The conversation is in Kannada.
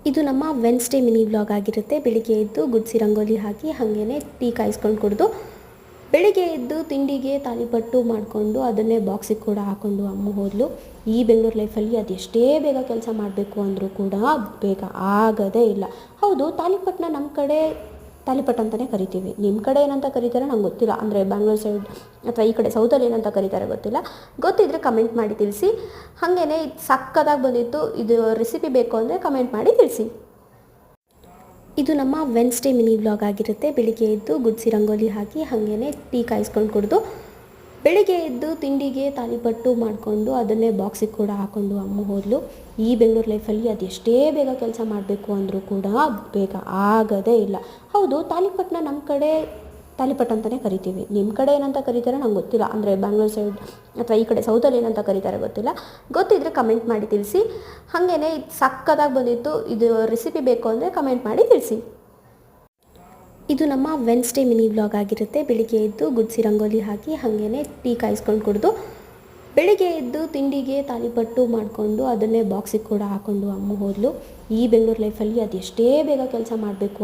ಇದು ನಮ್ಮ ವೆನ್ಸ್ಡೇ ಮಿನಿ ವ್ಲಾಗ್ ಆಗಿರುತ್ತೆ. ಬೆಳಿಗ್ಗೆ ಎದ್ದು ಗುಡ್ಸಿ ರಂಗೋಲಿ ಹಾಕಿ ಹಾಗೇನೆ ಟೀ ಕಾಯಿಸ್ಕೊಂಡು ಕುಡಿದು ಬೆಳಿಗ್ಗೆ ಎದ್ದು ತಿಂಡಿಗೆ ತಾಲಿಪಟ್ಟು ಮಾಡಿಕೊಂಡು ಅದನ್ನೇ ಬಾಕ್ಸಿಗೆ ಕೂಡ ಹಾಕ್ಕೊಂಡು ಅಮ್ಮ ಹೋದ್ಲು. ಈ ಬೆಂಗಳೂರು ಲೈಫಲ್ಲಿ ಅದೆಷ್ಟೇ ಬೇಗ ಕೆಲಸ ಮಾಡಬೇಕು ಅಂದರೂ ಕೂಡ ಬೇಗ ಆಗೋದೇ ಇಲ್ಲ. ಹೌದು, ತಾಲಿಪಟ್ಟನ್ನ ನಮ್ಮ ಕಡೆ ತಾಲಿಪಟ್ಟು ಅಂತಲೇ ಕರಿತೀವಿ. ನಿಮ್ಮ ಕಡೆ ಏನಂತ ಕರೀತಾರೆ ನಂಗೆ ಗೊತ್ತಿಲ್ಲ. ಅಂದರೆ ಬ್ಯಾಂಗ್ಳೂರ್ ಸೈಡ್ ಅಥವಾ ಈ ಕಡೆ ಸೌತಲ್ಲಿ ಏನಂತ ಕರೀತಾರೆ ಗೊತ್ತಿಲ್ಲ. ಗೊತ್ತಿದ್ದರೆ ಕಮೆಂಟ್ ಮಾಡಿ ತಿಳಿಸಿ. ಹಾಗೇನೆ ಇದು ಸಕ್ಕತ್ತಾಗಿ ಬಂದಿತ್ತು. ಇದು ರೆಸಿಪಿ ಬೇಕು ಅಂದರೆ ಕಮೆಂಟ್ ಮಾಡಿ ತಿಳಿಸಿ. ಇದು ನಮ್ಮ ವೆನ್ಸ್ಡೇ ಮಿನಿ ವ್ಲಾಗ್ ಆಗಿರುತ್ತೆ. ಬೆಳಿಗ್ಗೆ ಎದ್ದು ಗುಡ್ಸಿ ರಂಗೋಲಿ ಹಾಕಿ ಹಾಗೇನೆ ಟೀ ಕಾಯಿಸ್ಕೊಂಡು ಕುಡಿದು ಬೆಳಿಗ್ಗೆ ಎದ್ದು ತಿಂಡಿಗೆ ತಾಲಿಪಟ್ಟು ಮಾಡಿಕೊಂಡು ಅದನ್ನೇ ಬಾಕ್ಸಿಗೆ ಕೂಡ ಹಾಕ್ಕೊಂಡು ಅಮ್ಮ ಹೋದ್ಲು. ಈ ಬೆಂಗಳೂರು ಲೈಫಲ್ಲಿ ಅದೆಷ್ಟೇ ಬೇಗ ಕೆಲಸ ಮಾಡಬೇಕು ಅಂದರೂ ಕೂಡ ಬೇಗ ಆಗೋದೇ ಇಲ್ಲ. ಹೌದು, ತಾಲಿಪಟ್ಟನ್ನ ನಮ್ಮ ಕಡೆ ತಾಲಿಪಟ್ಟು ಅಂತಲೇ ಕರಿತೀವಿ. ನಿಮ್ಮ ಕಡೆ ಏನಂತ ಕರೀತಾರೆ ನಂಗೆ ಗೊತ್ತಿಲ್ಲ. ಅಂದರೆ ಬ್ಯಾಂಗ್ಳೂರ್ ಸೈಡ್ ಅಥವಾ ಈ ಕಡೆ ಸೌತಲ್ಲಿ ಏನಂತ ಕರೀತಾರೆ ಗೊತ್ತಿಲ್ಲ. ಗೊತ್ತಿದ್ದರೆ ಕಮೆಂಟ್ ಮಾಡಿ ತಿಳಿಸಿ. ಹಾಗೇನೆ ಇದು ಸಕ್ಕತ್ತಾಗಿ ಬಂದಿತ್ತು. ಇದು ರೆಸಿಪಿ ಬೇಕು ಅಂದರೆ ಕಮೆಂಟ್ ಮಾಡಿ ತಿಳಿಸಿ. ಇದು ನಮ್ಮ ವೆನ್ಸ್ಡೇ ಮಿನಿ ವ್ಲಾಗ್ ಆಗಿರುತ್ತೆ. ಬೆಳಿಗ್ಗೆ ಎದ್ದು ಗುಡ್ಸಿ ರಂಗೋಲಿ ಹಾಕಿ ಹಾಗೇನೆ ಟೀ ಕಾಯಿಸ್ಕೊಂಡು ಕುಡಿದು ಬೆಳಿಗ್ಗೆ ಎದ್ದು ತಿಂಡಿಗೆ ತಾಲಿಪಟ್ಟು ಮಾಡಿಕೊಂಡು ಅದನ್ನೇ ಬಾಕ್ಸಿಗೆ ಕೂಡ ಹಾಕ್ಕೊಂಡು ಅಮ್ಮ ಹೋದ್ಲು. ಈ ಬೆಂಗಳೂರು ಲೈಫಲ್ಲಿ ಅದೆಷ್ಟೇ ಬೇಗ ಕೆಲಸ ಮಾಡಬೇಕು